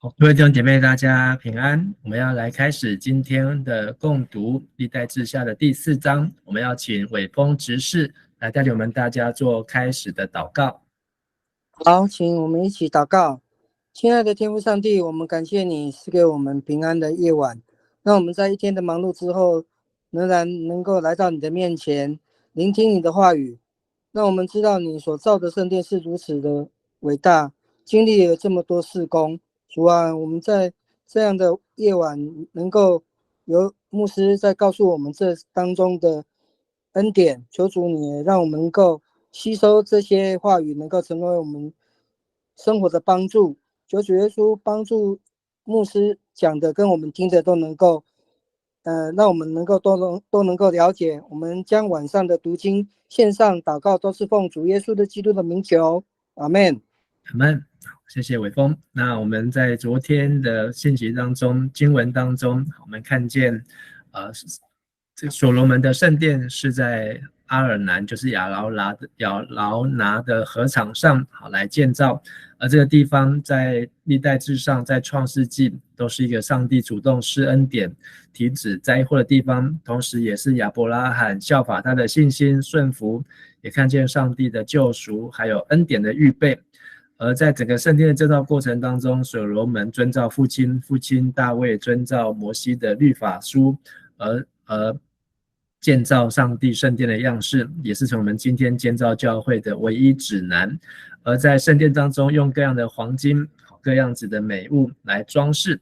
好，各位弟兄姐妹，大家平安。我们要来开始今天的共读历代志下的第4章。我们要请伟峰执事来带领我们大家做开始的祷告。好，请我们一起祷告。亲爱的天父上帝，我们感谢你赐给我们平安的夜晚，让我们在一天的忙碌之后，仍然能够来到你的面前，聆听你的话语，让我们知道你所造的圣殿是如此的伟大，经历了这么多事工。主啊，我们在这样的夜晚，能够有牧师在告诉我们这当中的恩典，求主你让我们能够吸收这些话语，能够成为我们生活的帮助。求主耶稣帮助牧师讲的跟我们听的都能够，让我们能够都能够了解。我们将晚上的读经线上祷告都是奉主耶稣的基督的名求，阿们。阿们。谢谢伟峰。那我们在昨天的信息当中，经文当中，我们看见，这个所罗门的圣殿是在阿尔南，就是亚劳拿的河场上，好来建造。而这个地方在历代志上，在创世纪都是一个上帝主动施恩典、停止灾祸的地方，同时也是亚伯拉罕效法他的信心顺服，也看见上帝的救赎，还有恩典的预备。而在整个圣殿的建造过程当中，所罗门遵照父亲大卫遵照摩西的律法书，而建造上帝圣殿的样式，也是从我们今天建造教会的唯一指南。而在圣殿当中，用各样的黄金、各样子的美物来装饰。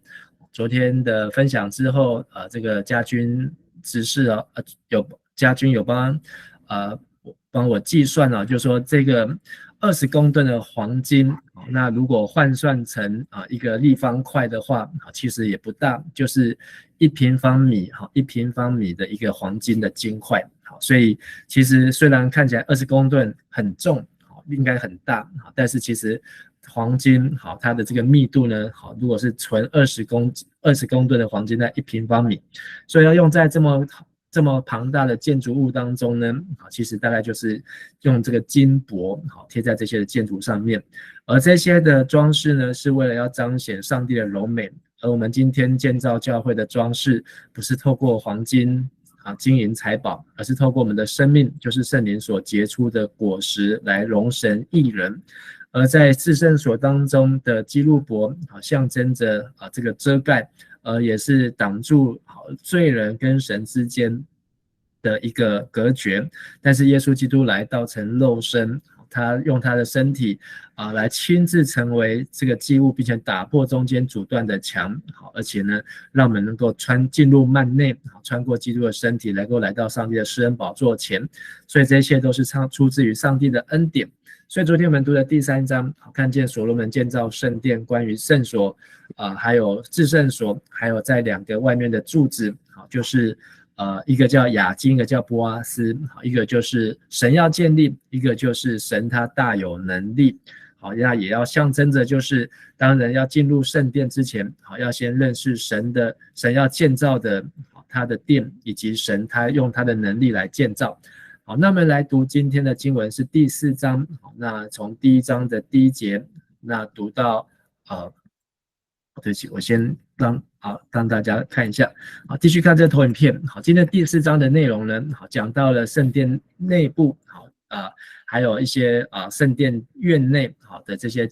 昨天的分享之后，这个家军执事家军有帮我计算了，就说这个20公吨的黄金，那如果换算成一个立方块的话，其实也不大，就是1平方米，1平方米的一个黄金的金块。所以其实虽然看起来20公吨很重，应该很大，但是其实黄金它的这个密度呢，如果是纯20公吨的黄金在1平方米，所以要用在这么庞大的建筑物当中呢，其实大概就是用这个金箔贴在这些的建筑上面，而这些的装饰呢，是为了要彰显上帝的柔美。而我们今天建造教会的装饰，不是透过黄金金银财宝，而是透过我们的生命，就是圣灵所结出的果实来容神益人。而在至圣所当中的基路伯，象征着这个遮盖，也是挡住罪人跟神之间的一个隔绝。但是耶稣基督来到成肉身，他用他的身体来亲自成为这个祭物，并且打破中间阻断的墙，而且呢，让我们能够进入幔内，穿过基督的身体，能够来到上帝的施恩宝座前。所以这一切都是出自于上帝的恩典。所以昨天我们读的第3章，看见所罗门建造圣殿，关于圣所还有至圣所，还有在2个外面的柱子，就是一个叫雅金，一个叫波阿斯，一个就是神要建立，一个就是神他大有能力。那也要象征着，就是当人要进入圣殿之前，要先认识神要建造的他的殿，以及神他用他的能力来建造。好，那我们来读今天的经文是第4章，那从第1章的第1节，那读到对不起，我先让大家看一下，继续看这个投影片。好，今天第4章的内容呢，讲到了圣殿内部，还有一些圣殿院内的这些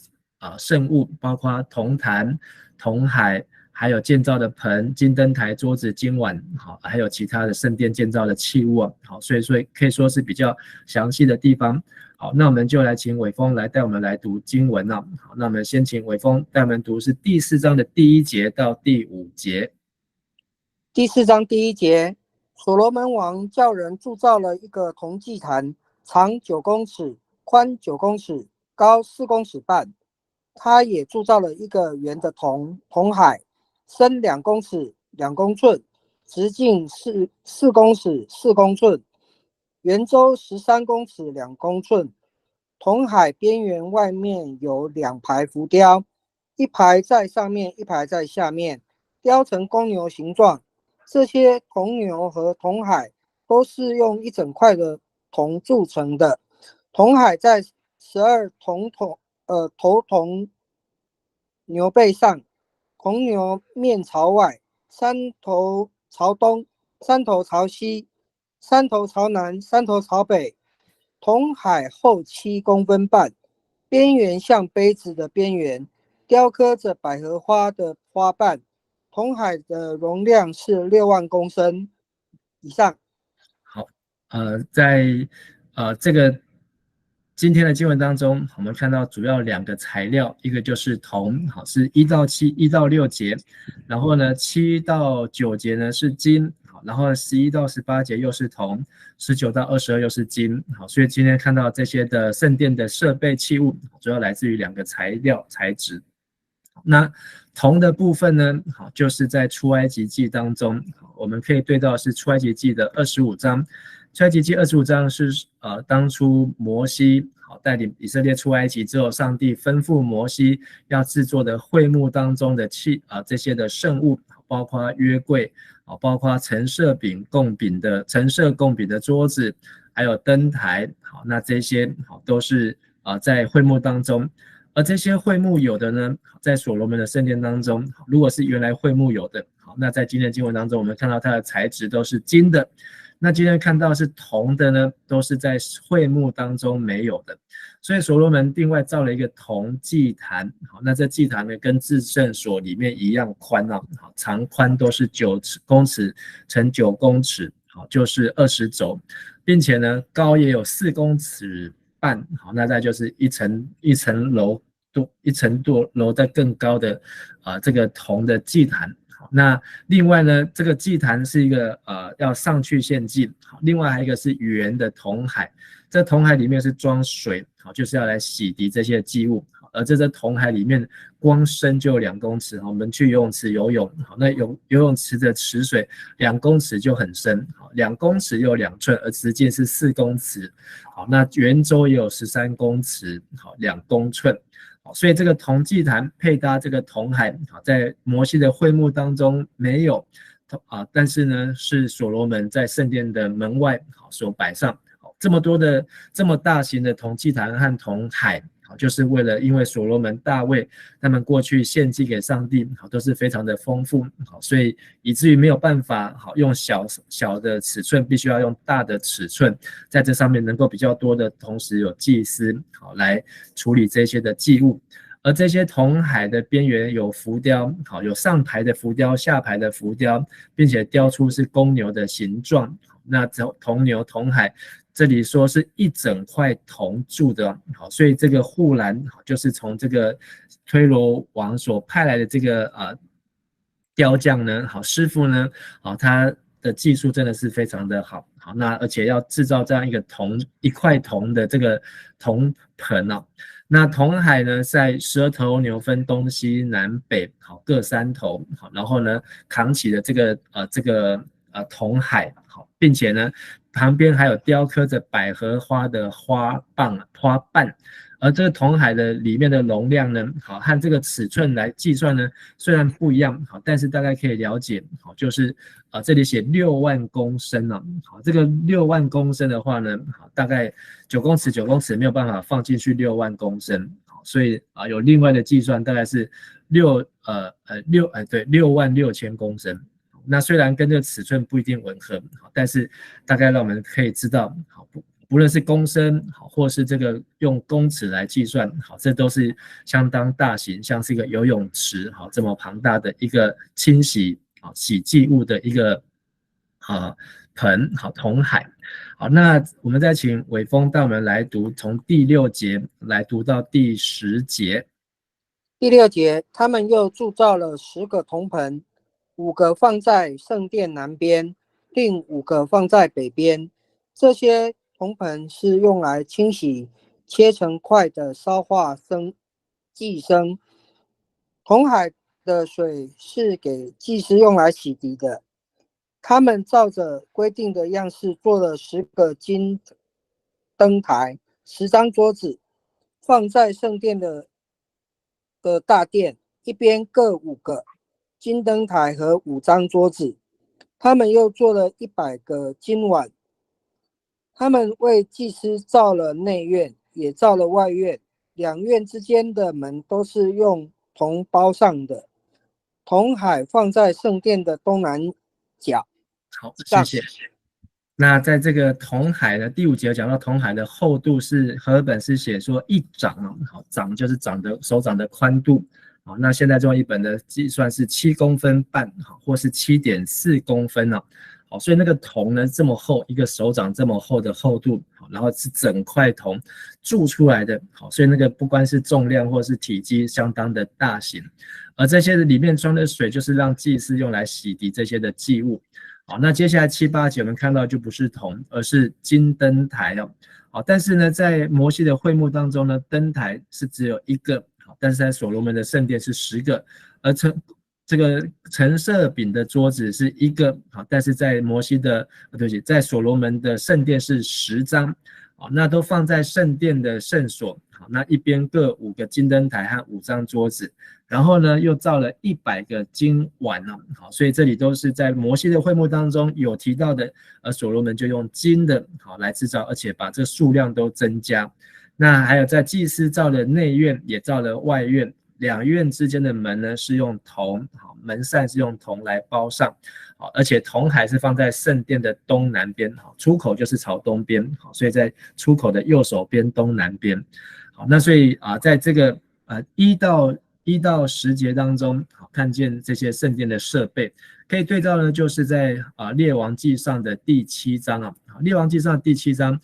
圣物，包括铜坛、铜海，还有建造的盆、金灯台、桌子、金碗，还有其他的圣殿建造的器物，所以可以说是比较详细的地方。好，那我们就来请伟峰来带我们来读经文好，那我们先请伟峰带我们读是第4章的第1节到第5节。第4章第1节，所罗门王叫人铸造了一个铜祭坛，长9公尺，宽9公尺，高4公尺半。他也铸造了一个圆的铜海，深2公尺2公寸，直径4公尺4公寸，圆周13公尺2公寸。铜海边缘外面有2排浮雕，一排在上面，一排在下面，雕成公牛形状。这些铜牛和铜海都是用一整块的铜铸成的。铜海在12头铜牛背上，铜牛面朝外，三头朝东，三头朝西，三头朝南，三头朝北。铜海厚7公分半，边缘像杯子的边缘，雕刻着百合花的花瓣。铜海的容量是6万公升以上。好，在这个今天的经文当中，我们看到主要2个材料，一个就是铜，好，是1到6节，然后呢7到9节呢是金，好，然后11到18节又是铜，19到22又是金，好，所以今天看到这些的圣殿的设备器物，主要来自于2个材质。那铜的部分呢，好，就是在出埃及记当中，我们可以对到是出埃及记的25章。出埃及记25章是当初摩西好带领以色列出埃及之后，上帝吩咐摩西要制作的会幕当中的这些的圣物，包括约柜，包括陈设供饼的桌子，还有灯台，好，那这些好都是在会幕当中。而这些会幕有的呢，在所罗门的圣殿当中，如果是原来会幕有的，好，那在今天的经文当中，我们看到它的材质都是金的。那今天看到是铜的呢，都是在会幕当中没有的。所以所罗门另外造了一个铜祭坛，好，那这祭坛呢跟至圣所里面一样宽啊，好，长宽都是9公尺乘9公尺，好，就是20肘，并且呢高也有4公尺半，好，那再就是一层楼在更高的这个铜的祭坛。好，那另外呢，这个祭坛是一个要上去献祭，好，另外还有一个是圆的铜海，这铜海里面是装水，好，就是要来洗涤这些祭物。而这铜海里面光深就2公尺，我们去游泳池游泳，好，那游泳池的池水2公尺就很深，好，2公尺又2寸，而直径是4公尺，好，那圆周也有13公尺，好，2公寸，好，所以这个铜祭坛配搭这个铜海，好，在摩西的会幕当中没有，但是呢是所罗门在圣殿的门外好所摆上，好，这么大型的铜祭坛和铜海。好，就是为了因为所罗门、大卫他们过去献祭给上帝，好，都是非常的丰富，好，所以以至于没有办法，好，用小的尺寸，必须要用大的尺寸，在这上面能够比较多的同时有祭司，好，来处理这些的祭物。而这些铜海的边缘有浮雕，好，有上排的浮雕、下排的浮雕，并且雕出是公牛的形状。那铜牛、铜海。这里说是一整块铜铸的，好，所以这个护栏就是从这个推罗王所派来的这个雕匠呢，好，师傅呢，好，他的技术真的是非常的好，好，那而且要制造这样一块铜的这个铜盆哦，那铜海呢，在12头牛分东西南北，好，各3头，好，然后呢扛起了这个铜海，好，并且呢。旁边还有雕刻着百合花的花瓣，而这个铜海的里面的容量呢，好，和这个尺寸来计算呢，虽然不一样，好，但是大概可以了解，好，就是这里写6万公升哦，好，这个6万公升的话呢，好，大概9公尺没有办法放进去6万公升，好，所以有另外的计算，大概是6万6千公升。那虽然跟这个尺寸不一定吻合，但是大概让我们可以知道，不论是公升，或是这个用公尺来计算，这都是相当大型，像是一个游泳池，这么庞大的一个清洗洗祭物的一个盆，铜海。好，那我们再请伟峰带我们来读，从第6节来读到第10节。第6节，他们又铸造了10个铜盆。5个放在圣殿南边，另5个放在北边。这些铜盆是用来清洗切成块的烧化祭牲。铜海的水是给祭司用来洗涤的。他们照着规定的样式做了10个金灯台，10张桌子，放在圣殿的大殿，一边各5个。金灯台和5张桌子，他们又做了100个金碗。他们为祭司造了内院，也造了外院，2院之间的门都是用铜包上的。铜海放在圣殿的东南角。好，谢谢。那在这个铜海的第5节讲到铜海的厚度是和合本是写说1掌啊，好，掌就是手掌的宽度。好，那现在中文译本的计算是7公分半，或是7.4公分啊。好，所以那个铜呢这么厚，一个手掌这么厚的厚度，然后是整块铜铸出来的。好，所以那个不光是重量或是体积相当的大型，而这些里面装的水就是让祭司用来洗涤这些的祭物。好，那接下来7、8节我们看到就不是铜，而是金灯台哦。好，但是呢，在摩西的会幕当中呢，灯台是只有1个，但是在所罗门的圣殿是10个，而这个陈设饼的桌子是1个，但是在摩西的对不起，在所罗门的圣殿是10张，好，那都放在圣殿的圣所，好，那一边各5个金灯台和5张桌子。然后呢，又造了100个金碗哦，好，所以这里都是在摩西的会幕当中有提到的，而所罗门就用金的好来制造，而且把这数量都增加。那还有在祭司造的内院，也造了外院，2院之间的门呢是用铜，好，门扇是用铜来包上，好，而且铜海是放在圣殿的东南边，好，出口就是朝东边，好，所以在出口的右手边东南边，好，那所以在这个1到10节当中，看见这些圣殿的设备，可以对照呢，就是在列王记上的第7章啊，列王记上的第7章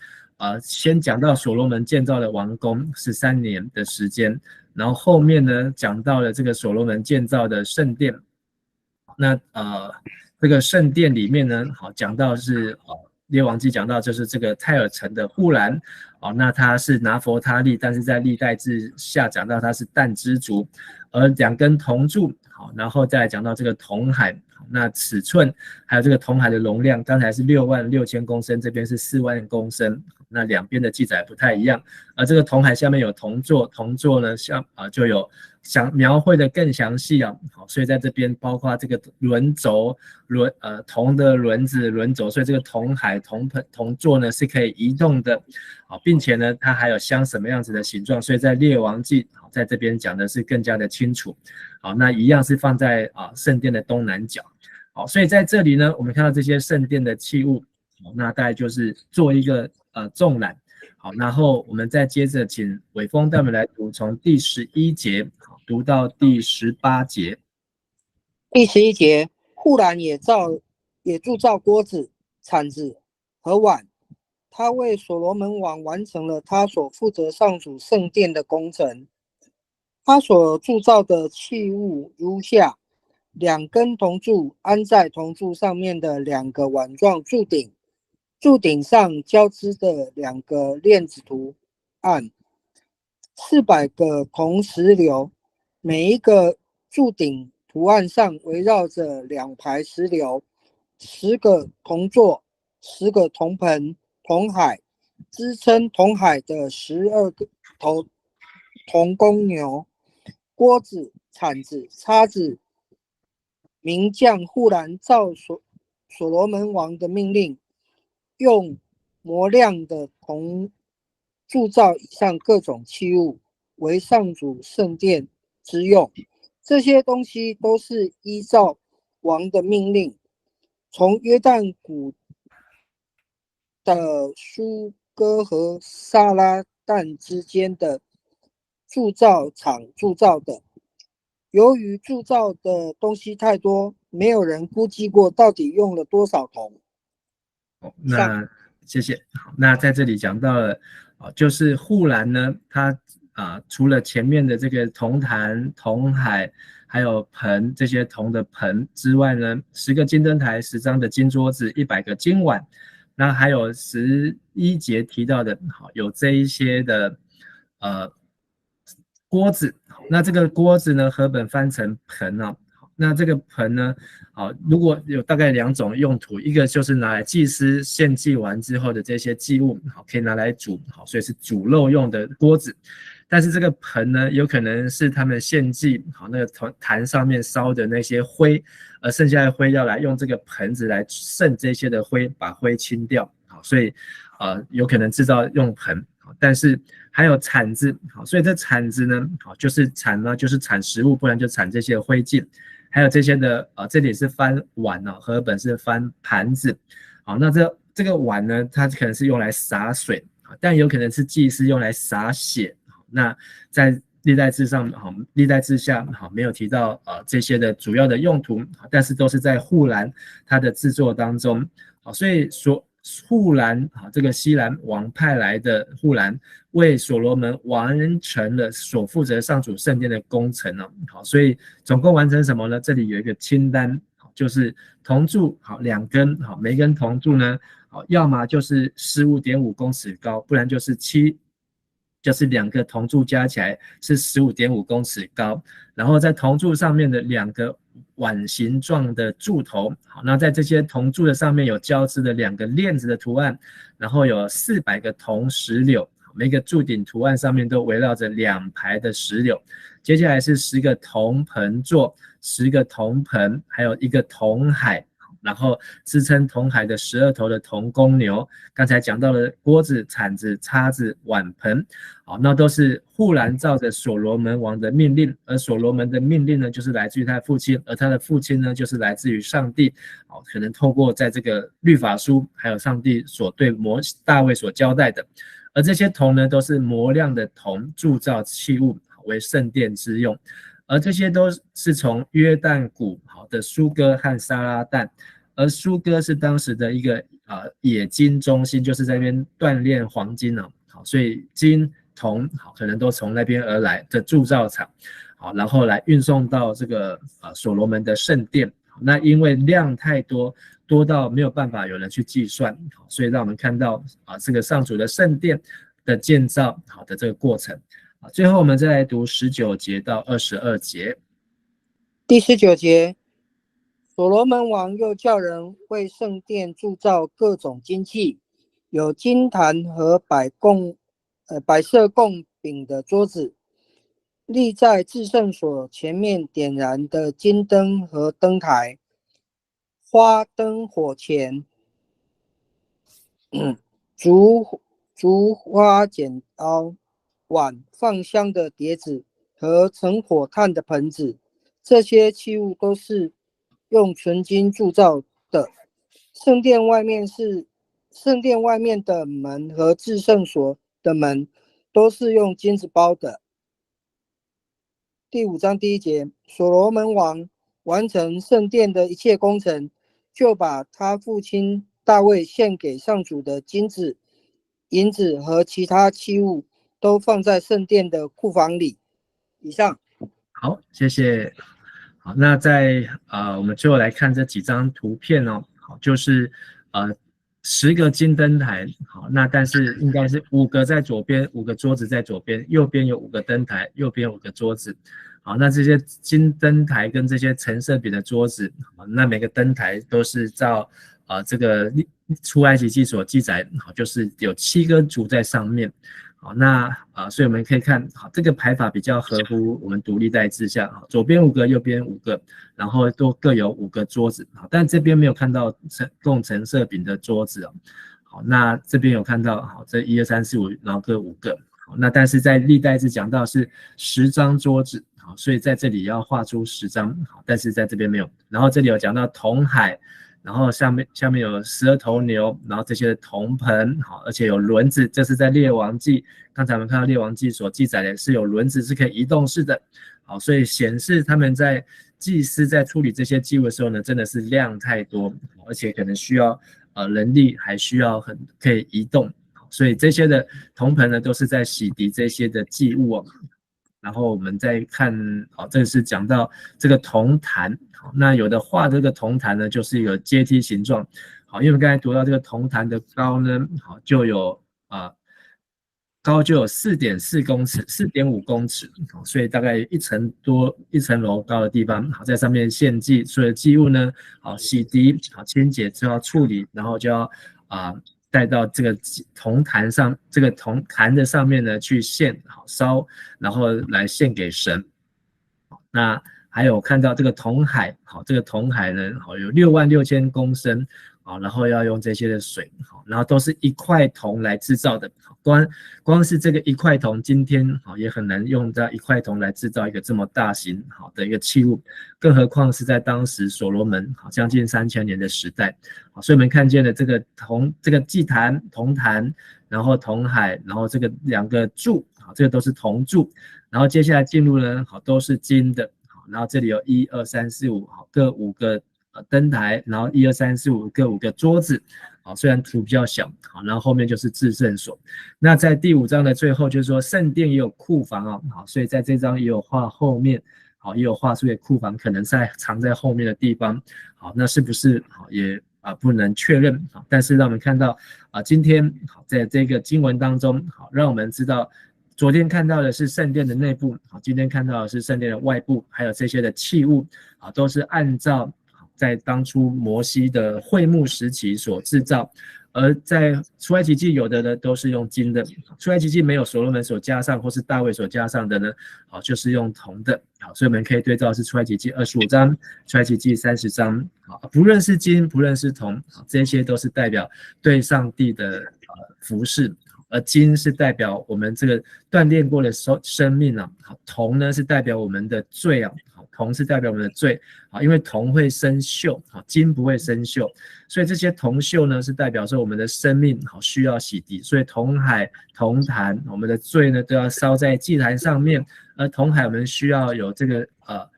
先讲到所罗门建造的王宫13年的时间，然后后面呢讲到了这个所罗门建造的圣殿，那这个圣殿里面呢，好讲到是列王记讲到就是这个泰尔城的户兰，那他是拿佛他利，但是在历代志下讲到他是但支族，而2根铜柱，好，然后再来讲到这个铜海，那尺寸还有这个铜海的容量，刚才是66000公升，这边是4万公升，那2边的记载不太一样，而这个铜海下面有铜座，铜座呢就有描绘的更详细啊，好，所以在这边包括这个轮轴铜的轮子轮轴，所以这个铜海铜座呢是可以移动的，好，并且呢它还有镶什么样子的形状，所以在列王记在这边讲的是更加的清楚，好，那一样是放在圣殿的东南角，好，所以在这里呢我们看到这些圣殿的器物，好，那大概就是做一个纵览。好，然后我们再接着请伟峰带我们来读从第11节读到第18节。第11节，户兰也铸造锅子、铲子和碗。他为所罗门王完成了他所负责上主圣殿的工程。他所铸造的器物如下：2根铜柱安在铜柱上面的2个碗状柱顶。柱顶上交织的2个链子图案，400个铜石榴，每一个柱顶图案上围绕着2排石榴，10个铜座，10个铜盆、铜海，支撑铜海的12个头铜公牛，锅子、铲子、叉子。名将户兰照所罗门王的命令，用磨亮的铜铸造以上各种器物，为上主圣殿之用。这些东西都是依照王的命令，从约旦谷的苏哥和撒拉旦之间的铸造厂铸造的。由于铸造的东西太多，没有人估计过到底用了多少铜。那谢谢。好，那在这里讲到了，就是户兰呢，它除了前面的这个铜坛、铜海，还有盆这些铜的盆之外呢，10个金灯台、10张的金桌子、100个金碗，那还有11节提到的，好，有这一些的锅子。那这个锅子呢，和本翻成盆啊。那这个盆呢，好，如果有大概2种用途，一个就是拿来祭司献祭完之后的这些祭物，好，可以拿来煮，好，所以是煮肉用的锅子。但是这个盆呢，有可能是他们献祭，好，那个坛上面烧的那些灰，而剩下的灰要来用这个盆子来渗这些的灰，把灰清掉，好，所以有可能制造用盆。但是还有铲子，好，所以这铲子呢，好，就是铲呢，就是铲食物，不然就铲这些灰烬。还有这些的这里是翻碗哦，和本是翻盘子。好，那这个碗呢，它可能是用来洒水，但有可能是祭司用来洒血。那在历代志上，历代志下没有提到这些的主要的用途，但是都是在户兰它的制作当中。所以户兰这个西兰王派来的户兰为所罗门完成了所负责上主圣殿的工程哦。好，所以总共完成什么呢？这里有一个清单，就是铜柱2根，每根铜柱呢，要么就是15.5公尺高，不然就是2个铜柱加起来是15.5公尺高，然后在铜柱上面的2个碗形状的柱头，好，那在这些铜柱的上面有交织的2个链子的图案，然后有400个铜石榴，每个柱顶图案上面都围绕着2排的石榴。接下来是10个铜盆座，10个铜盆，还有1个铜海。然后支撑铜海的12头的铜公牛，刚才讲到了锅子、铲子、叉子、碗盆，好，那都是户兰照着所罗门王的命令，而所罗门的命令呢，就是来自于他的父亲，而他的父亲呢，就是来自于上帝，好，可能透过在这个律法书，还有上帝所对大卫所交代的，而这些铜呢，都是磨亮的铜铸造器物，为圣殿之用。而这些都是从约旦谷的苏哥和沙拉旦，而苏哥是当时的一个冶金中心，就是在那边锻炼黄金哦，好，所以金铜可能都从那边而来的铸造厂，好，然后来运送到这个所罗门的圣殿。那因为量太多，多到没有办法有人去计算，所以让我们看到这个上主的圣殿的建造好的这个过程。最后我们再来读19节到22节。第19节，所罗门王又叫人为圣殿铸造各种金器，有金坛和摆设供饼的桌子，立在至圣所前面点燃的金灯和灯台，花灯火前，竹花剪刀，碗放香的碟子和盛火炭的盆子，这些器物都是用纯金铸造的。圣殿外面的门和至圣所的门都是用金子包的。第5章第1节，所罗门王完成圣殿的一切工程，就把他父亲大卫献给上主的金子、银子和其他器物都放在圣殿的库房里。以上。好，谢谢。好，那我们最后来看这几张图片哦。好，就是10个金灯台。好，那但是应该是5个在左边，5个桌子在左边，右边有5个灯台，右边有5个桌子。好，那这些金灯台跟这些陈设饼的桌子，那每个灯台都是照这个出埃及记所记载，就是有7根竹在上面。好，那所以我们可以看，好，这个排法比较合乎我们读历代志下，左边5个，右边5个，然后都各有5个桌子。好，但这边没有看到供陈设饼的桌子哦。好，那这边有看到，好，这1、2、3、4、5，然后各5个。好，那但是在历代志讲到是10张桌子，好，所以在这里要画出10张，好，但是在这边没有。然后这里有讲到铜海。然后下面有12头牛，然后这些铜盆，好，而且有轮子，这是在列王记。刚才我们看到列王记所记载的是有轮子，是可以移动式的，好，所以显示他们在祭司在处理这些祭物的时候呢，真的是量太多，而且可能需要人力，还需要可以移动，所以这些的铜盆呢，都是在洗涤这些的祭物哦。然后我们再看，这是讲到这个铜坛，那有的画这个铜坛呢，就是有阶梯形状，好，因为我们刚才读到这个铜坛的高呢，好，就有高就有4.4公尺，4.5公尺，所以大概一层楼高的地方，好，在上面献祭，所有祭物呢，好，洗涤，好，清洁就要处理，然后就要带到这个铜坛上，这个铜坛的上面呢去献，好，烧，然后来献给神。那还有看到这个铜海，好，这个铜海呢，好，有66000公升，好，然后要用这些的水，好，然后都是一块铜来制造的。光是这个一块铜，今天好也很难用到一块铜来制造一个这么大型好的一个器物，更何况是在当时所罗门好将近3000年的时代。好，所以我们看见了这个祭坛、铜坛，然后铜海，然后这个2个柱，好，这个都是铜柱。然后接下来进入呢，好，都是金的。好，然后这里有1、2、3、4、5，好，各5个灯台，然后1、2、3、4、5各5个桌子。好，虽然图比较小，好，然后后面就是至圣所。那在第5章的最后就是说圣殿也有库房哦，好，所以在这章也有画后面，好，也有画出库房可能藏在后面的地方。好，那是不是好也不能确认。好，但是让我们看到今天好在这个经文当中，好，让我们知道。昨天看到的是圣殿的内部，好，今天看到的是圣殿的外部，还有这些的器物，啊，都是按照在当初摩西的会幕时期所制造，而在出埃及记有的呢都是用金的，出埃及记没有所罗门所加上或是大卫所加上的呢，好，就是用铜的，好，所以我们可以对照是出埃及记25章、出埃及记30章，好，不论是金，不论是铜，这些都是代表对上帝的服事。而金是代表我们这个锻炼过的生命啊，铜呢是代表我们的罪啊，铜是代表我们的罪啊，因为铜会生锈啊，金不会生锈，所以这些铜锈呢是代表说我们的生命好需要洗涤，所以铜海、铜坛，我们的罪呢都要烧在祭坛上面，而铜海我们需要有这个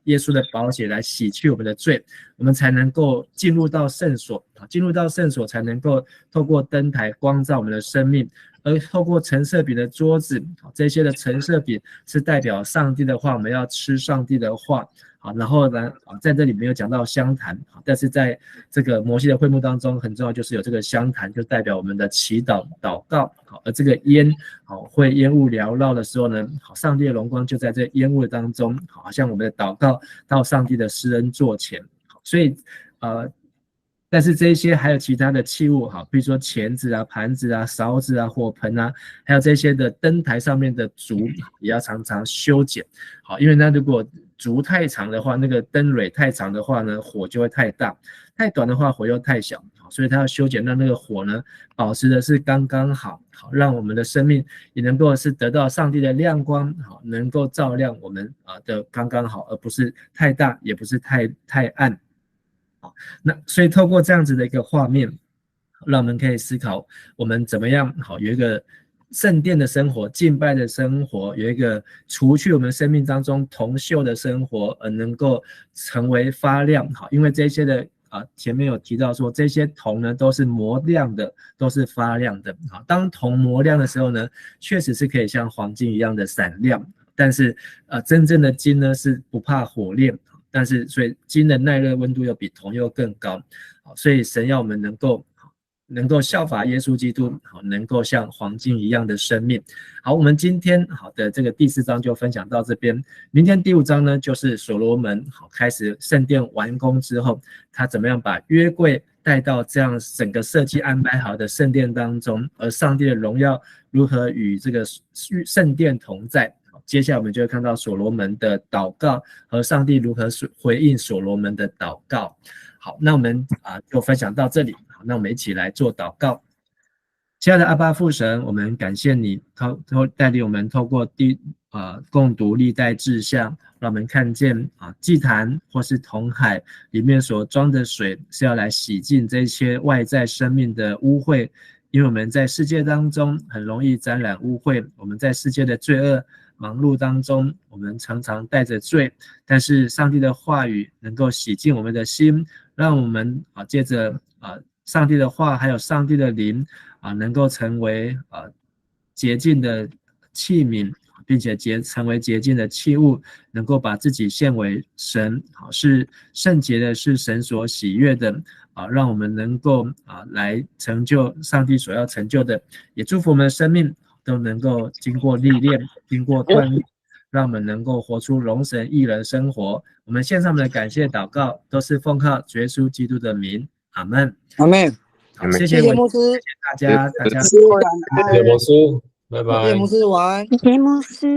耶稣的宝血来洗去我们的罪，我们才能够进入到圣所，进入到圣所才能够透过灯台光照我们的生命。而透过陈设饼的桌子，这些的陈设饼是代表上帝的话，我们要吃上帝的话。好，然后呢，在这里没有讲到香坛，但是在这个摩西的会幕当中，很重要就是有这个香坛，就代表我们的祈祷、祷告。好，而这个烟，好，会烟雾缭绕的时候呢，好，上帝的荣光就在这烟雾当中，好像我们的祷告到上帝的施恩座前。好，所以但是这些还有其他的器物，好，比如说钳子啊、盘子啊、勺子啊、火盆啊，还有这些的灯台上面的竹，也要常常修剪。好，因为那如果竹太长的话，那个灯蕊太长的话呢，火就会太大；太短的话，火又太小。好，所以它要修剪让那个火呢，保持的是刚刚好，好，让我们的生命也能够是得到上帝的亮光，好，能够照亮我们的刚刚好，而不是太大，也不是太暗。那所以透过这样子的一个画面，让我们可以思考我们怎么样好有一个圣殿的生活、敬拜的生活，有一个除去我们生命当中铜锈的生活，而能够成为发亮。好，因为这些的前面有提到说，这些铜呢都是磨亮的，都是发亮的。好，当铜磨亮的时候呢，确实是可以像黄金一样的闪亮。但是真正的金呢是不怕火炼。但是，所以金的耐热温度又比铜又更高，所以神要我们能够效法耶稣基督，能够像黄金一样的生命。好，我们今天好的这个第4章就分享到这边。明天第5章呢，就是所罗门开始圣殿完工之后，他怎么样把约柜带到这样整个设计安排好的圣殿当中，而上帝的荣耀如何与这个圣殿同在。接下来我们就会看到所罗门的祷告和上帝如何回应所罗门的祷告。好，那我们就分享到这里。好，那我们一起来做祷告。亲爱的阿爸父神，我们感谢你带领我们透过共读历代志下，让我们看见祭坛或是铜海里面所装的水是要来洗净这些外在生命的污秽，因为我们在世界当中很容易沾染污秽，我们在世界的罪恶忙碌当中，我们常常带着罪，但是上帝的话语能够洗净我们的心，让我们借着上帝的话还有上帝的灵能够成为洁净的器皿，并且成为洁净的器物，能够把自己献为神，是圣洁的，是神所喜悦的，让我们能够来成就上帝所要成就的，也祝福我们的生命都能够经过历练，经过锻炼，让我们能够活出荣神益人生活。我们献上我们的感谢祷告，都是奉靠主耶稣基督的名，阿们，阿们。谢谢牧师，谢谢大家，谢谢牧师，拜拜。谢谢牧师，晚安。谢谢牧师。